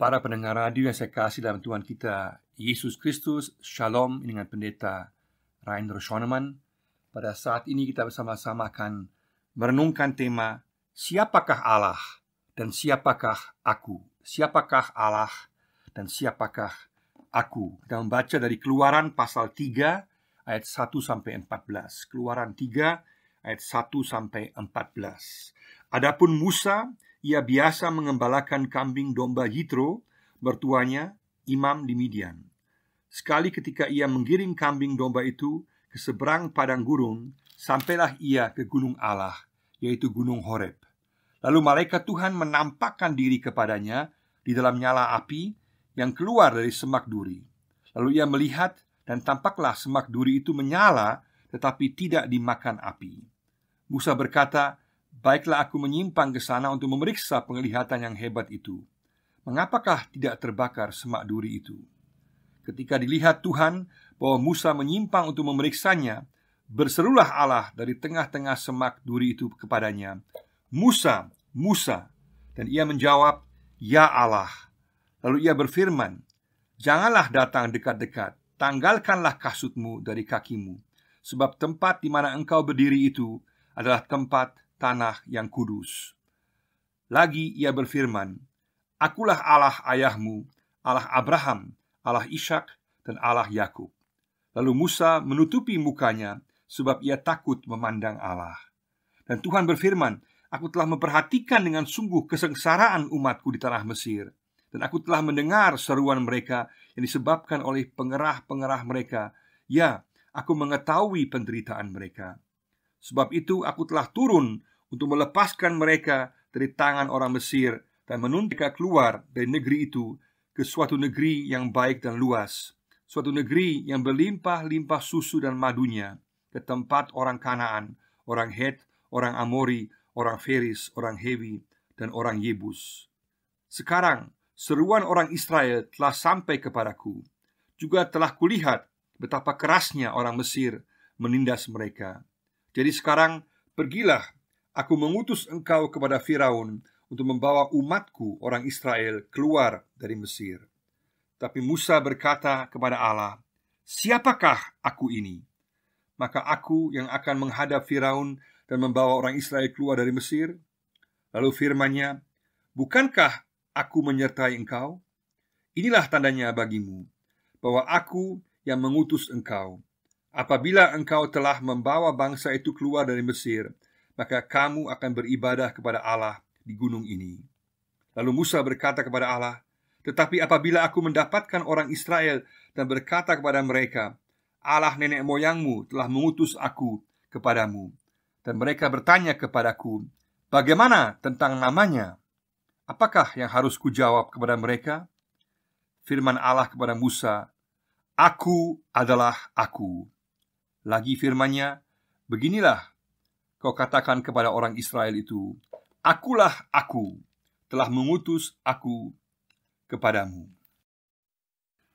Para pendengar radio yang saya kasih dalam Tuhan kita Yesus Kristus, Shalom dengan Pendeta Rainer Schoenemann. Pada saat ini kita bersama-sama akan merenungkan tema Siapakah Allah dan siapakah aku? Siapakah Allah dan siapakah aku? Kita membaca dari Keluaran pasal 3 ayat 1-14. Keluaran 3 ayat 1-14. Adapun Musa, ia biasa mengembalakan kambing domba Yitro, mertuanya, imam di Midian. Sekali ketika ia menggiring kambing domba itu ke seberang padang gurun, sampailah ia ke gunung Allah, yaitu gunung Horeb. Lalu malaikat Tuhan menampakkan diri kepadanya di dalam nyala api yang keluar dari semak duri. Lalu ia melihat, dan tampaklah semak duri itu menyala, tetapi tidak dimakan api. Musa berkata, "Baiklah, aku menyimpang ke sana untuk memeriksa penglihatan yang hebat itu. Mengapakah tidak terbakar semak duri itu?" Ketika dilihat Tuhan bahwa Musa menyimpang untuk memeriksanya, berserulah Allah dari tengah-tengah semak duri itu kepadanya, "Musa, Musa." Dan ia menjawab, "Ya Allah." Lalu ia berfirman, "Janganlah datang dekat-dekat, tanggalkanlah kasutmu dari kakimu, sebab tempat di mana engkau berdiri itu adalah tempat tanah yang kudus." Lagi ia berfirman, "Akulah Allah ayahmu, Allah Abraham, Allah Ishak, dan Allah Yakub." Lalu Musa menutupi mukanya, sebab ia takut memandang Allah. Dan Tuhan berfirman, "Aku telah memperhatikan dengan sungguh kesengsaraan umatku di tanah Mesir, dan aku telah mendengar seruan mereka yang disebabkan oleh pengerah-pengerah mereka. Ya, aku mengetahui penderitaan mereka. Sebab itu aku telah turun untuk melepaskan mereka dari tangan orang Mesir dan menuntun mereka keluar dari negeri itu ke suatu negeri yang baik dan luas, suatu negeri yang berlimpah-limpah susu dan madunya, ke tempat orang Kanaan, orang Het, orang Amori, orang Feris, orang Hewi, dan orang Yebus. Sekarang seruan orang Israel telah sampai kepadaku. Juga telah kulihat betapa kerasnya orang Mesir menindas mereka. Jadi sekarang pergilah, aku mengutus engkau kepada Firaun untuk membawa umatku orang Israel keluar dari Mesir." Tapi Musa berkata kepada Allah, "Siapakah aku ini? Maka aku yang akan menghadap Firaun dan membawa orang Israel keluar dari Mesir?" Lalu firman-Nya, "Bukankah aku menyertai engkau? Inilah tandanya bagimu, bahwa aku yang mengutus engkau. Apabila engkau telah membawa bangsa itu keluar dari Mesir, maka kamu akan beribadah kepada Allah di gunung ini." Lalu Musa berkata kepada Allah, "Tetapi apabila aku mendapatkan orang Israel dan berkata kepada mereka, 'Allah nenek moyangmu telah mengutus aku kepadamu,' dan mereka bertanya kepadaku, 'Bagaimana tentang namanya?' Apakah yang harus kujawab kepada mereka?" Firman Allah kepada Musa, "Aku adalah Aku." Lagi firman-Nya, "Beginilah kau katakan kepada orang Israel itu, Akulah Aku, telah mengutus Aku kepadamu."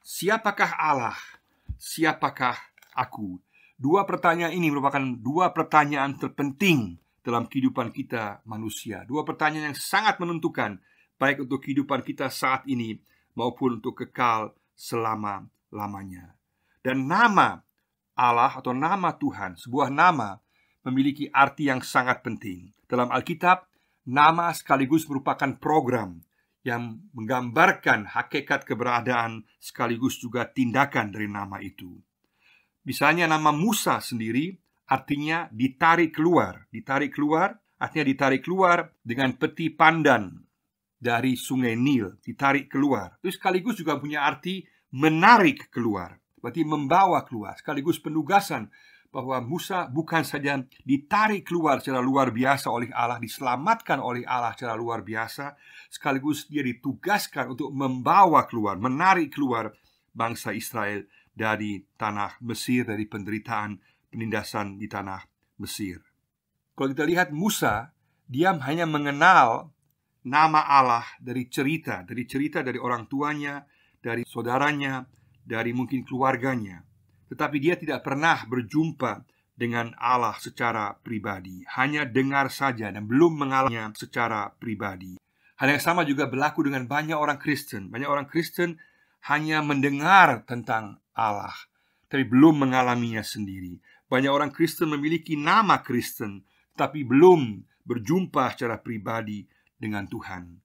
Siapakah Allah? Siapakah aku? Dua pertanyaan ini merupakan dua pertanyaan terpenting dalam kehidupan kita manusia. Dua pertanyaan yang sangat menentukan, baik untuk kehidupan kita saat ini maupun untuk kekal selama-lamanya. Dan nama Allah atau nama Tuhan, sebuah nama, memiliki arti yang sangat penting. Dalam Alkitab, nama sekaligus merupakan program yang menggambarkan hakikat keberadaan sekaligus juga tindakan dari nama itu. Misalnya nama Musa sendiri artinya ditarik keluar. Ditarik keluar artinya ditarik keluar dengan peti pandan dari sungai Nil, ditarik keluar. Itu sekaligus juga punya arti menarik keluar, berarti membawa keluar, sekaligus penugasan bahwa Musa bukan saja ditarik keluar secara luar biasa oleh Allah, diselamatkan oleh Allah secara luar biasa, sekaligus dia ditugaskan untuk membawa keluar, menarik keluar bangsa Israel dari tanah Mesir, dari penderitaan penindasan di tanah Mesir. Kalau kita lihat Musa, dia hanya mengenal nama Allah dari cerita dari orang tuanya, dari saudaranya, dari mungkin keluarganya. Tetapi dia tidak pernah berjumpa dengan Allah secara pribadi, hanya dengar saja dan belum mengalaminya secara pribadi. Hal yang sama juga berlaku dengan banyak orang Kristen. Banyak orang Kristen hanya mendengar tentang Allah, tapi belum mengalaminya sendiri. Banyak orang Kristen memiliki nama Kristen, tapi belum berjumpa secara pribadi dengan Tuhan.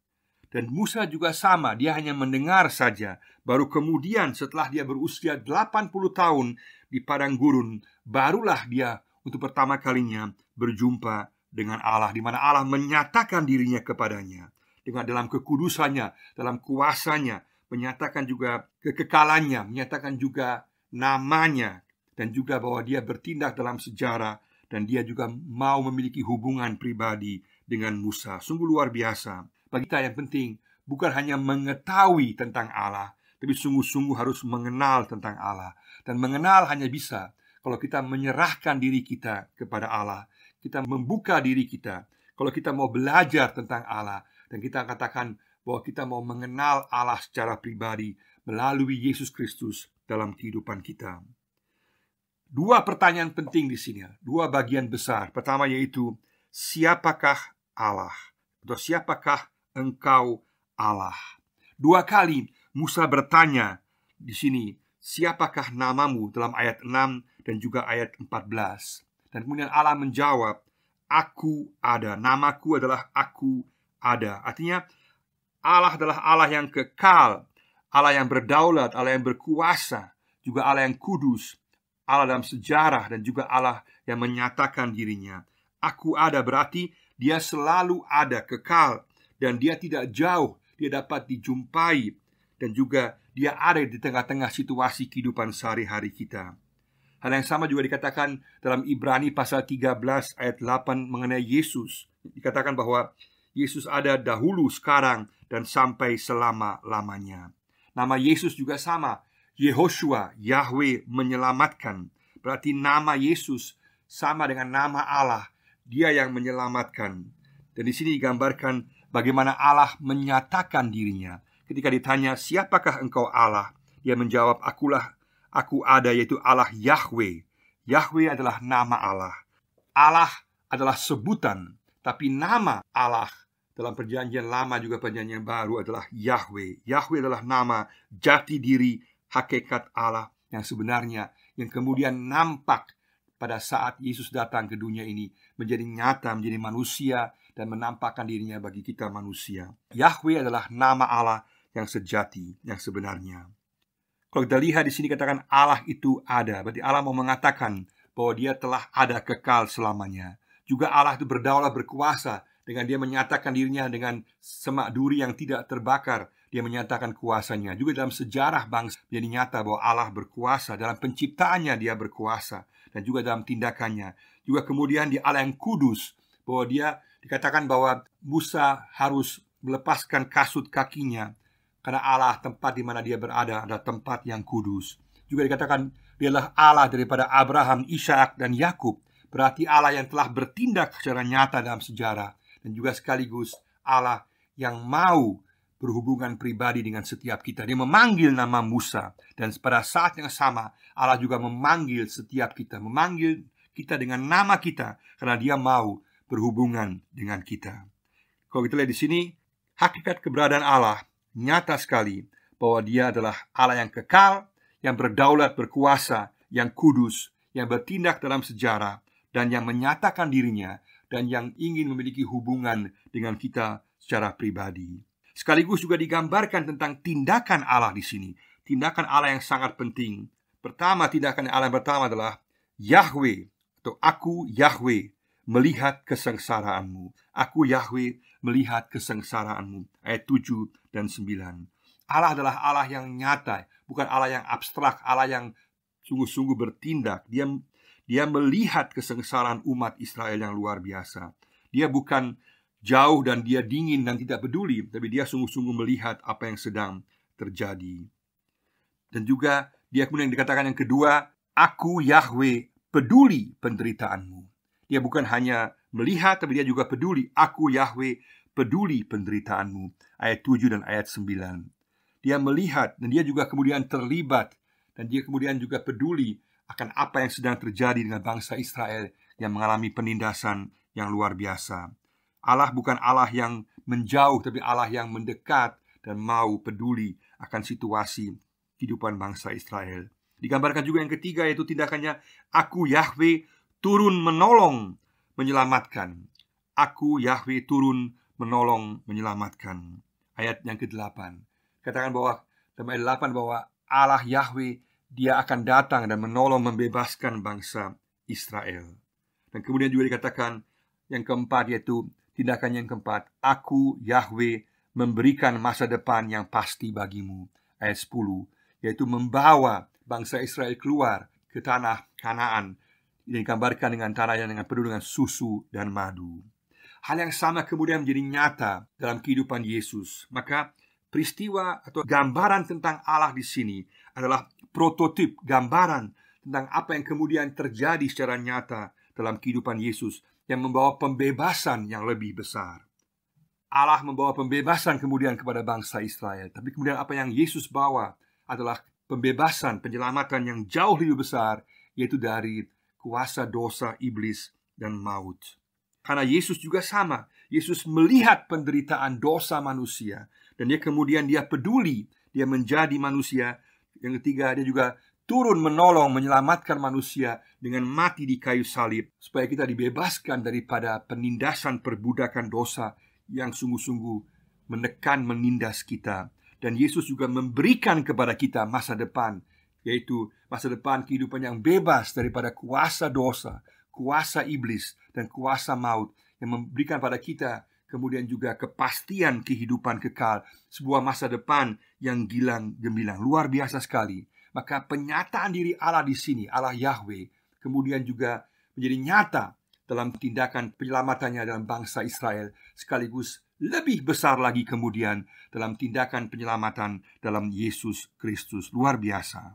Dan Musa juga sama, dia hanya mendengar saja. Baru kemudian setelah dia berusia 80 tahun di padang gurun, barulah dia untuk pertama kalinya berjumpa dengan Allah, di mana Allah menyatakan dirinya kepadanya dengan dalam kekudusannya, dalam kuasanya, menyatakan juga kekekalannya, menyatakan juga namanya, dan juga bahwa dia bertindak dalam sejarah, dan dia juga mau memiliki hubungan pribadi dengan Musa. Sungguh luar biasa. Bagi kita yang penting bukan hanya mengetahui tentang Allah, tapi sungguh-sungguh harus mengenal tentang Allah. Dan mengenal hanya bisa kalau kita menyerahkan diri kita kepada Allah. Kita membuka diri kita. Kalau kita mau belajar tentang Allah, dan kita katakan bahwa kita mau mengenal Allah secara pribadi melalui Yesus Kristus dalam kehidupan kita. Dua pertanyaan penting di sini, dua bagian besar. Pertama yaitu, siapakah Allah? Atau siapakah engkau Allah? Dua kali Musa bertanya di sini, siapakah namamu, dalam ayat 6 dan juga ayat 14. Dan kemudian Allah menjawab, aku ada. Namaku adalah aku ada. Artinya Allah adalah Allah yang kekal, Allah yang berdaulat, Allah yang berkuasa, juga Allah yang kudus, Allah dalam sejarah, dan juga Allah yang menyatakan dirinya. Aku ada berarti dia selalu ada, kekal, dan dia tidak jauh, dia dapat dijumpai, dan juga dia ada di tengah-tengah situasi kehidupan sehari-hari kita. Hal yang sama juga dikatakan dalam Ibrani pasal 13 ayat 8 mengenai Yesus. Dikatakan bahwa Yesus ada dahulu, sekarang, dan sampai selama-lamanya. Nama Yesus juga sama, Yehoshua, Yahweh menyelamatkan. Berarti nama Yesus sama dengan nama Allah, dia yang menyelamatkan. Dan di sini digambarkan bagaimana Allah menyatakan dirinya. Ketika ditanya, siapakah engkau Allah? Dia menjawab, aku ada, yaitu Allah Yahweh. Yahweh adalah nama Allah. Allah adalah sebutan, tapi nama Allah dalam perjanjian lama juga perjanjian baru adalah Yahweh. Yahweh adalah nama jati diri hakikat Allah yang sebenarnya, yang kemudian nampak pada saat Yesus datang ke dunia ini, menjadi nyata, menjadi manusia, dan menampakkan dirinya bagi kita manusia. Yahweh adalah nama Allah yang sejati, yang sebenarnya. Kalau kita lihat di sini katakan Allah itu ada, berarti Allah mau mengatakan bahwa dia telah ada kekal selamanya. Juga Allah itu berdaulat, berkuasa, dengan dia menyatakan dirinya dengan semak duri yang tidak terbakar. Dia menyatakan kuasanya. Juga dalam sejarah bangsa menjadi nyata bahwa Allah berkuasa. Dalam penciptaannya dia berkuasa, dan juga dalam tindakannya. Juga kemudian di Allah yang kudus, bahwa dia dikatakan bahwa Musa harus melepaskan kasut kakinya, karena Allah, tempat di mana dia berada, adalah tempat yang kudus. Juga dikatakan dia adalah Allah daripada Abraham, Ishak, dan Yakub. Berarti Allah yang telah bertindak secara nyata dalam sejarah, dan juga sekaligus Allah yang mau berhubungan pribadi dengan setiap kita. Dia memanggil nama Musa, dan pada saat yang sama Allah juga memanggil setiap kita, memanggil kita dengan nama kita, karena dia mau berhubungan dengan kita. Kalau kita lihat di sini, hakikat keberadaan Allah nyata sekali, bahwa dia adalah Allah yang kekal, yang berdaulat, berkuasa, yang kudus, yang bertindak dalam sejarah, dan yang menyatakan dirinya, dan yang ingin memiliki hubungan dengan kita secara pribadi. Sekaligus juga digambarkan tentang tindakan Allah di sini. Tindakan Allah yang sangat penting. Pertama, tindakan Allah yang pertama adalah Yahweh, atau aku Yahweh melihat kesengsaraanmu. Aku Yahweh melihat kesengsaraanmu. Ayat 7 dan 9. Allah adalah Allah yang nyata, bukan Allah yang abstrak, Allah yang sungguh-sungguh bertindak. Dia melihat kesengsaraan umat Israel yang luar biasa. Dia bukan jauh dan dia dingin dan tidak peduli, tapi dia sungguh-sungguh melihat apa yang sedang terjadi. Dan juga dia kemudian dikatakan yang kedua, aku Yahweh peduli penderitaanmu. Dia bukan hanya melihat, tapi dia juga peduli. Aku Yahweh peduli penderitaanmu. Ayat 7 dan ayat 9. Dia melihat dan dia juga kemudian terlibat, dan dia kemudian juga peduli akan apa yang sedang terjadi dengan bangsa Israel yang mengalami penindasan yang luar biasa. Allah bukan Allah yang menjauh, tapi Allah yang mendekat dan mau peduli akan situasi kehidupan bangsa Israel. Digambarkan juga yang ketiga, yaitu tindakannya, Aku Yahweh turun menolong menyelamatkan. Aku Yahweh turun menolong menyelamatkan. Ayat yang ke-8 katakan bahwa dalam ayat 8 bahwa Allah Yahweh, Dia akan datang dan menolong membebaskan bangsa Israel. Dan kemudian juga dikatakan yang keempat, yaitu tindakan yang keempat, Aku Yahweh memberikan masa depan yang pasti bagimu. Ayat 10, yaitu membawa bangsa Israel keluar ke tanah Kanaan, yang digambarkan dengan tanah yang penuh dengan susu dan madu. Hal yang sama kemudian menjadi nyata dalam kehidupan Yesus. Maka peristiwa atau gambaran tentang Allah di sini adalah prototip, gambaran tentang apa yang kemudian terjadi secara nyata dalam kehidupan Yesus, yang membawa pembebasan yang lebih besar. Allah membawa pembebasan kemudian kepada bangsa Israel, tapi kemudian apa yang Yesus bawa adalah pembebasan, penyelamatan yang jauh lebih besar, yaitu dari kuasa dosa, iblis, dan maut. Karena Yesus juga sama. Yesus melihat penderitaan dosa manusia, dan Dia kemudian peduli, Dia menjadi manusia. Yang ketiga, Dia juga turun menolong, menyelamatkan manusia dengan mati di kayu salib, supaya kita dibebaskan daripada penindasan perbudakan dosa yang sungguh-sungguh menekan, menindas kita. Dan Yesus juga memberikan kepada kita masa depan, yaitu masa depan kehidupan yang bebas daripada kuasa dosa, kuasa iblis, dan kuasa maut, yang memberikan pada kita kemudian juga kepastian kehidupan kekal, sebuah masa depan yang gilang gemilang. Luar biasa sekali. Maka penyataan diri Allah di sini, Allah Yahweh, kemudian juga menjadi nyata dalam tindakan penyelamatannya dalam bangsa Israel, sekaligus lebih besar lagi kemudian dalam tindakan penyelamatan dalam Yesus Kristus. Luar biasa.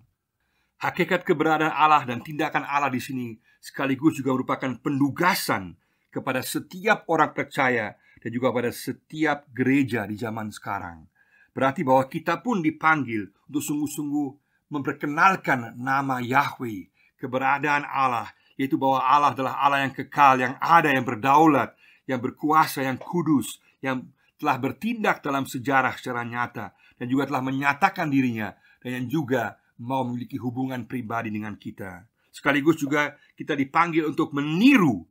Hakikat keberadaan Allah dan tindakan Allah di sini sekaligus juga merupakan penugasan kepada setiap orang percaya dan juga pada setiap gereja di zaman sekarang. Berarti bahwa kita pun dipanggil untuk sungguh-sungguh memperkenalkan nama Yahweh, keberadaan Allah, yaitu bahwa Allah adalah Allah yang kekal, yang ada, yang berdaulat, yang berkuasa, yang kudus, yang telah bertindak dalam sejarah secara nyata, dan juga telah menyatakan dirinya, dan yang juga mau memiliki hubungan pribadi dengan kita. Sekaligus juga kita dipanggil untuk meniru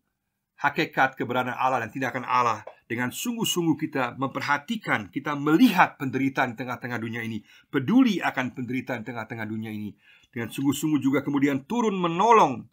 hakikat keberadaan Allah dan tindakan Allah, dengan sungguh-sungguh kita memperhatikan, kita melihat penderitaan di tengah-tengah dunia ini, peduli akan penderitaan di tengah-tengah dunia ini, dengan sungguh-sungguh juga kemudian turun menolong,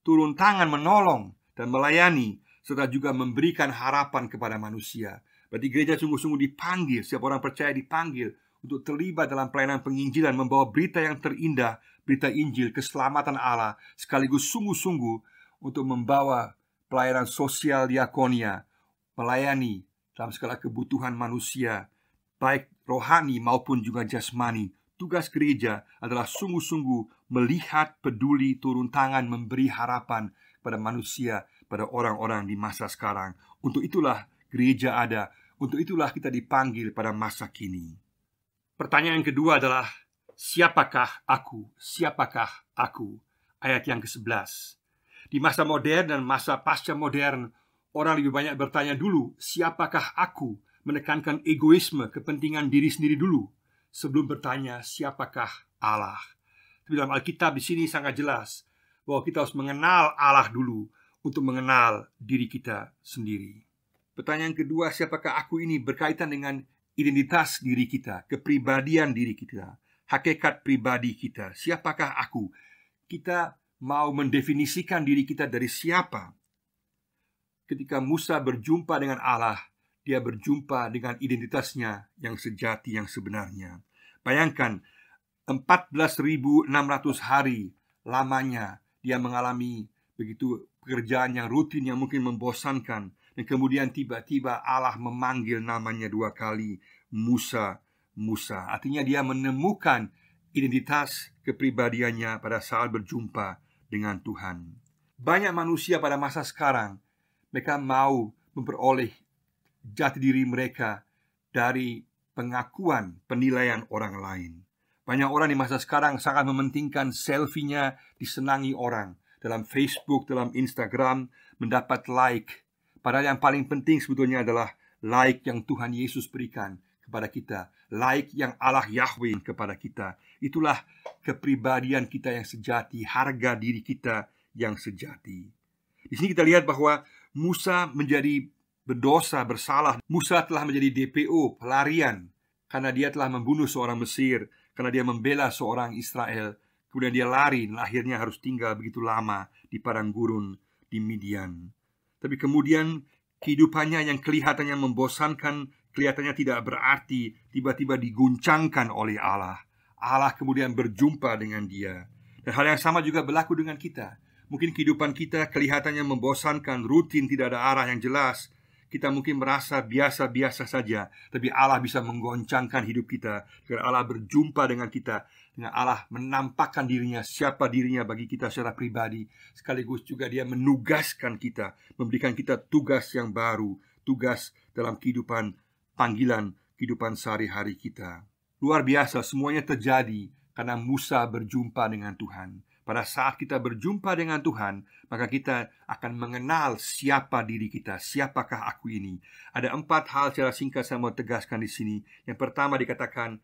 turun tangan menolong dan melayani, serta juga memberikan harapan kepada manusia. Berarti gereja sungguh-sungguh dipanggil, setiap orang percaya dipanggil untuk terlibat dalam pelayanan penginjilan, membawa berita yang terindah, berita Injil, keselamatan Allah, sekaligus sungguh-sungguh untuk membawa pelayanan sosial diakonia, melayani dalam segala kebutuhan manusia, baik rohani maupun juga jasmani. Tugas gereja adalah sungguh-sungguh melihat, peduli, turun tangan, memberi harapan pada manusia, pada orang-orang di masa sekarang. Untuk itulah gereja ada, untuk itulah kita dipanggil pada masa kini. Pertanyaan yang kedua adalah, siapakah aku? Siapakah aku? Ayat yang ke-11. Di masa modern dan masa pasca modern, orang lebih banyak bertanya dulu, siapakah aku? Menekankan egoisme, kepentingan diri sendiri dulu, sebelum bertanya, siapakah Allah? Tapi dalam Alkitab di sini sangat jelas bahwa kita harus mengenal Allah dulu untuk mengenal diri kita sendiri. Pertanyaan kedua, siapakah aku ini, berkaitan dengan identitas diri kita, kepribadian diri kita, hakikat pribadi kita. Siapakah aku? Kita mau mendefinisikan diri kita dari siapa? Ketika Musa berjumpa dengan Allah, dia berjumpa dengan identitasnya yang sejati, yang sebenarnya. Bayangkan, 14.600 hari lamanya dia mengalami begitu pekerjaan yang rutin, yang mungkin membosankan. Dan kemudian tiba-tiba Allah memanggil namanya 2 kali, Musa, Musa. Artinya dia menemukan identitas kepribadiannya pada saat berjumpa dengan Tuhan. Banyak manusia pada masa sekarang, mereka mau memperoleh jati diri mereka dari pengakuan, penilaian orang lain. Banyak orang di masa sekarang sangat mementingkan selfie-nya disenangi orang dalam Facebook, dalam Instagram, mendapat like, Padahal yang paling penting sebetulnya adalah laik yang Tuhan Yesus berikan kepada kita, laik yang Allah Yahweh kepada kita. Itulah kepribadian kita yang sejati, harga diri kita yang sejati. Di sini kita lihat bahwa Musa menjadi berdosa, bersalah. Musa telah menjadi DPO, pelarian, karena dia telah membunuh seorang Mesir, karena dia membela seorang Israel. Kemudian dia lari dan akhirnya harus tinggal begitu lama di padang gurun di Midian. Tapi kemudian kehidupannya yang kelihatannya membosankan, kelihatannya tidak berarti, tiba-tiba diguncangkan oleh Allah. Allah kemudian berjumpa dengan dia. Dan hal yang sama juga berlaku dengan kita. Mungkin kehidupan kita kelihatannya membosankan, rutin, tidak ada arah yang jelas. Kita mungkin merasa biasa-biasa saja, tapi Allah bisa menggoncangkan hidup kita. Karena Allah berjumpa dengan kita, dengan Allah menampakkan dirinya, siapa dirinya bagi kita secara pribadi. Sekaligus juga dia menugaskan kita, memberikan kita tugas yang baru, tugas dalam kehidupan, panggilan kehidupan sehari-hari kita. Luar biasa, semuanya terjadi karena Musa berjumpa dengan Tuhan. Pada saat kita berjumpa dengan Tuhan, maka kita akan mengenal siapa diri kita, siapakah aku ini. Ada 4 hal secara singkat saya mau tegaskan di sini. Yang pertama dikatakan,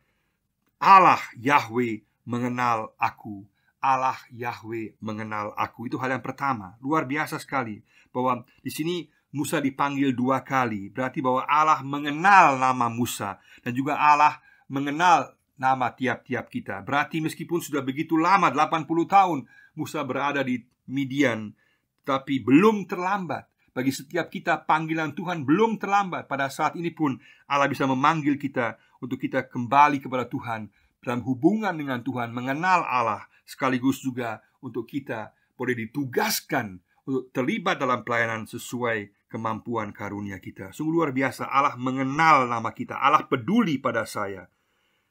Allah Yahweh mengenal aku. Allah Yahweh mengenal aku. Itu hal yang pertama. Luar biasa sekali bahwa di sini Musa dipanggil 2 kali. Berarti bahwa Allah mengenal nama Musa dan juga Allah mengenal nama tiap-tiap kita. Berarti meskipun sudah begitu lama, 80 tahun Musa berada di Midian, tapi belum terlambat. Bagi setiap kita, panggilan Tuhan belum terlambat. Pada saat ini pun Allah bisa memanggil kita untuk kita kembali kepada Tuhan, dalam hubungan dengan Tuhan, mengenal Allah, sekaligus juga untuk kita boleh ditugaskan untuk terlibat dalam pelayanan sesuai kemampuan karunia kita. Sungguh luar biasa, Allah mengenal nama kita. Allah peduli pada saya.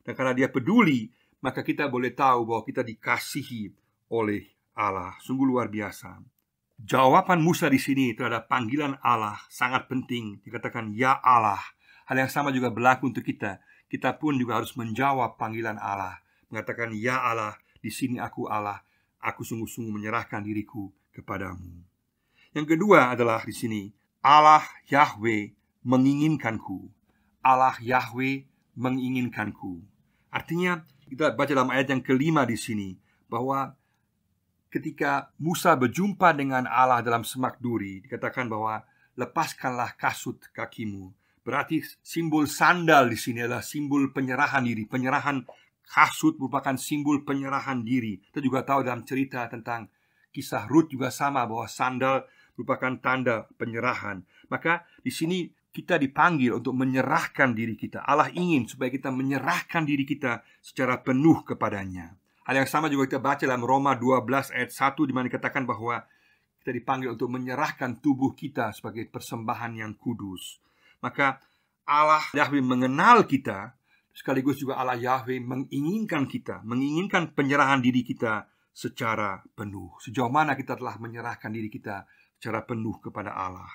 Dan karena dia peduli, maka kita boleh tahu bahwa kita dikasihi oleh Allah. Sungguh luar biasa. Jawaban Musa di sini terhadap panggilan Allah sangat penting. Dikatakan, ya Allah. Hal yang sama juga berlaku untuk kita. Kita pun juga harus menjawab panggilan Allah. Mengatakan, ya Allah, di sini aku Allah. Aku sungguh-sungguh menyerahkan diriku kepadamu. Yang kedua adalah di sini, Allah Yahweh menginginkanku. Allah Yahweh menginginkanku. Artinya, kita baca dalam ayat yang kelima di sini bahwa ketika Musa berjumpa dengan Allah dalam semak duri, dikatakan bahwa lepaskanlah kasut kakimu. Berarti simbol sandal di sini adalah simbol penyerahan diri. Penyerahan kasut merupakan simbol penyerahan diri. Kita juga tahu dalam cerita tentang kisah Rut juga sama, bahwa sandal merupakan tanda penyerahan. Maka di sini kita dipanggil untuk menyerahkan diri kita. Allah ingin supaya kita menyerahkan diri kita secara penuh kepadanya. Hal yang sama juga kita baca dalam Roma 12 ayat 1, di mana dikatakan bahwa kita dipanggil untuk menyerahkan tubuh kita sebagai persembahan yang kudus. Maka Allah Yahweh mengenal kita, sekaligus juga Allah Yahweh menginginkan kita, menginginkan penyerahan diri kita secara penuh. Sejauh mana kita telah menyerahkan diri kita secara penuh kepada Allah.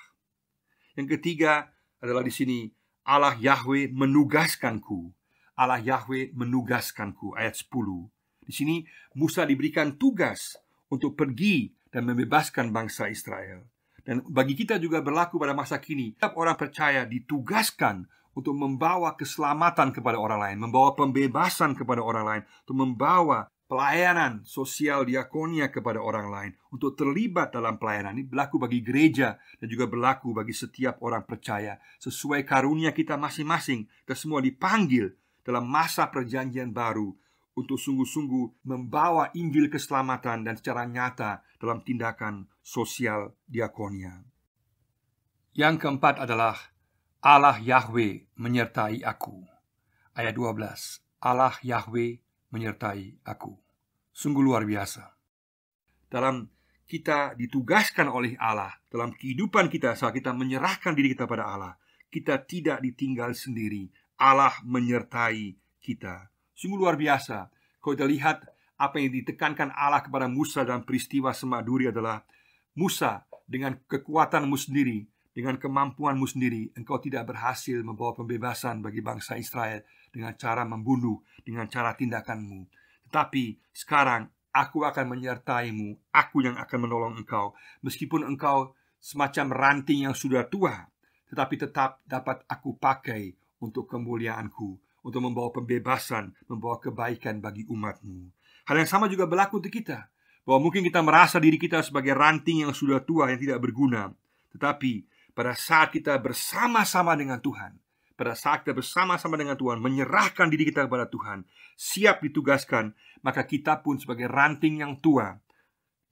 Yang ketiga adalah di sini, Allah Yahweh menugaskanku. Allah Yahweh menugaskanku. Ayat 10. Di sini Musa diberikan tugas untuk pergi dan membebaskan bangsa Israel. Dan bagi kita juga berlaku pada masa kini. Setiap orang percaya ditugaskan untuk membawa keselamatan kepada orang lain, membawa pembebasan kepada orang lain, untuk membawa pelayanan sosial diakonia kepada orang lain, untuk terlibat dalam pelayanan. Ini berlaku bagi gereja dan juga berlaku bagi setiap orang percaya. Sesuai karunia kita masing-masing, kita semua dipanggil dalam masa perjanjian baru untuk sungguh-sungguh membawa Injil keselamatan dan secara nyata dalam tindakan sosial diakonia. Yang keempat adalah Allah Yahweh menyertai aku. Ayat 12. Allah Yahweh menyertai aku. Sungguh luar biasa. Dalam kita ditugaskan oleh Allah, dalam kehidupan kita saat kita menyerahkan diri kita pada Allah, kita tidak ditinggal sendiri. Allah menyertai kita. Sungguh luar biasa. Kalau kita lihat apa yang ditekankan Allah kepada Musa dalam peristiwa semak duri adalah, Musa, dengan kekuatanmu sendiri, dengan kemampuanmu sendiri, engkau tidak berhasil membawa pembebasan bagi bangsa Israel dengan cara membunuh, dengan cara tindakanmu. Tetapi sekarang aku akan menyertaimu, aku yang akan menolong engkau. Meskipun engkau semacam ranting yang sudah tua, tetapi tetap dapat aku pakai untuk kemuliaan-Ku, untuk membawa pembebasan, membawa kebaikan bagi umat-Mu. Hal yang sama juga berlaku untuk kita, bahwa mungkin kita merasa diri kita sebagai ranting yang sudah tua, yang tidak berguna. Tetapi pada saat kita bersama-sama dengan Tuhan, pada saat kita bersama-sama dengan Tuhan, menyerahkan diri kita kepada Tuhan, siap ditugaskan, maka kita pun sebagai ranting yang tua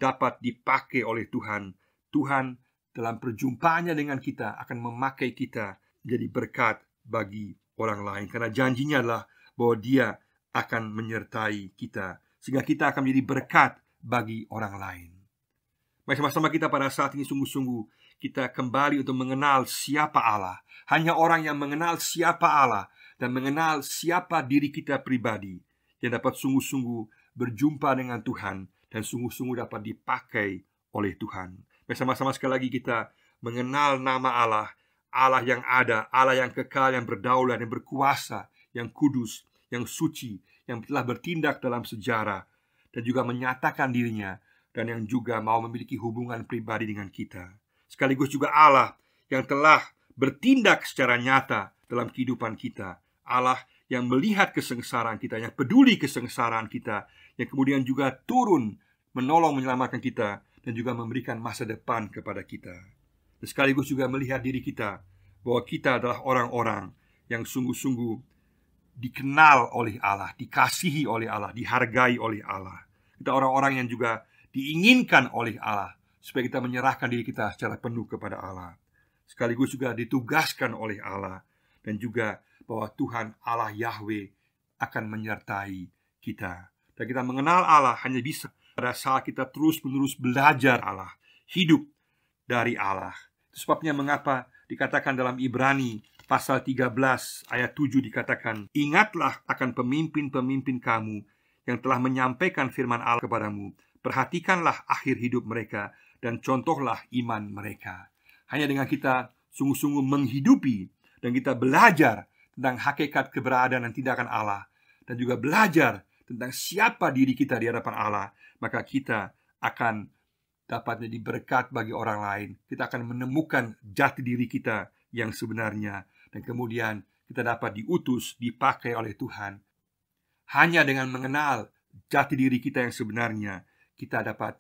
dapat dipakai oleh Tuhan. Tuhan dalam perjumpaannya dengan kita akan memakai kita jadi berkat bagi orang lain, karena janjinya adalah bahwa Dia akan menyertai kita, sehingga kita akan menjadi berkat bagi orang lain. Mari sama-sama kita pada saat ini sungguh-sungguh kita kembali untuk mengenal siapa Allah. Hanya orang yang mengenal siapa Allah dan mengenal siapa diri kita pribadi yang dapat sungguh-sungguh berjumpa dengan Tuhan dan sungguh-sungguh dapat dipakai oleh Tuhan. Bersama-sama sekali lagi kita mengenal nama Allah, Allah yang ada, Allah yang kekal, yang berdaulat, yang berkuasa, yang kudus, yang suci, yang telah bertindak dalam sejarah dan juga menyatakan dirinya, dan yang juga mau memiliki hubungan pribadi dengan kita. Sekaligus juga Allah yang telah bertindak secara nyata dalam kehidupan kita. Allah yang melihat kesengsaraan kita, yang peduli kesengsaraan kita, yang kemudian juga turun menolong menyelamatkan kita dan juga memberikan masa depan kepada kita. Dan sekaligus juga melihat diri kita bahwa kita adalah orang-orang yang sungguh-sungguh dikenal oleh Allah, dikasihi oleh Allah, dihargai oleh Allah. Kita orang-orang yang juga diinginkan oleh Allah, supaya kita menyerahkan diri kita secara penuh kepada Allah, sekaligus juga ditugaskan oleh Allah, dan juga bahwa Tuhan Allah Yahweh akan menyertai kita. Dan kita mengenal Allah hanya bisa pada saat kita terus-menerus belajar Allah, hidup dari Allah. Itu sebabnya mengapa dikatakan dalam Ibrani pasal 13 ayat 7 dikatakan, ingatlah akan pemimpin-pemimpin kamu yang telah menyampaikan firman Allah kepadamu. Perhatikanlah akhir hidup mereka dan contohlah iman mereka. Hanya dengan kita sungguh-sungguh menghidupi dan kita belajar tentang hakikat keberadaan dan tindakan Allah, dan juga belajar tentang siapa diri kita di hadapan Allah, maka kita akan dapat menjadi berkat bagi orang lain. Kita akan menemukan jati diri kita yang sebenarnya, dan kemudian kita dapat diutus, dipakai oleh Tuhan. Hanya dengan mengenal jati diri kita yang sebenarnya, kita dapat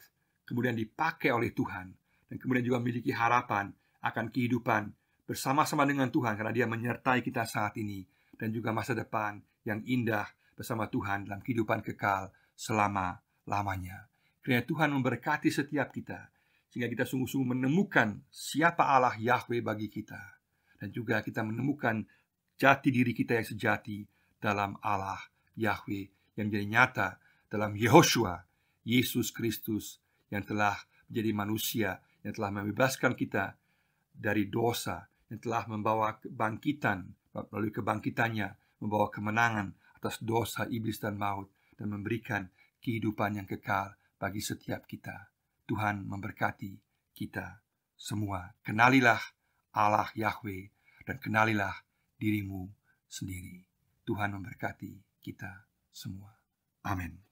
kemudian dipakai oleh Tuhan, dan kemudian juga memiliki harapan akan kehidupan bersama-sama dengan Tuhan, karena Dia menyertai kita saat ini, dan juga masa depan yang indah bersama Tuhan dalam kehidupan kekal selama-lamanya. Kiranya Tuhan memberkati setiap kita, sehingga kita sungguh-sungguh menemukan siapa Allah Yahweh bagi kita, dan juga kita menemukan jati diri kita yang sejati dalam Allah Yahweh yang jadi nyata dalam Yehoshua, Yesus Kristus, yang telah menjadi manusia, yang telah membebaskan kita dari dosa, yang telah membawa kebangkitan, melalui kebangkitannya membawa kemenangan atas dosa, iblis dan maut, dan memberikan kehidupan yang kekal bagi setiap kita. Tuhan memberkati kita semua. Kenalilah Allah Yahweh dan kenalilah dirimu sendiri. Tuhan memberkati kita semua. Amin.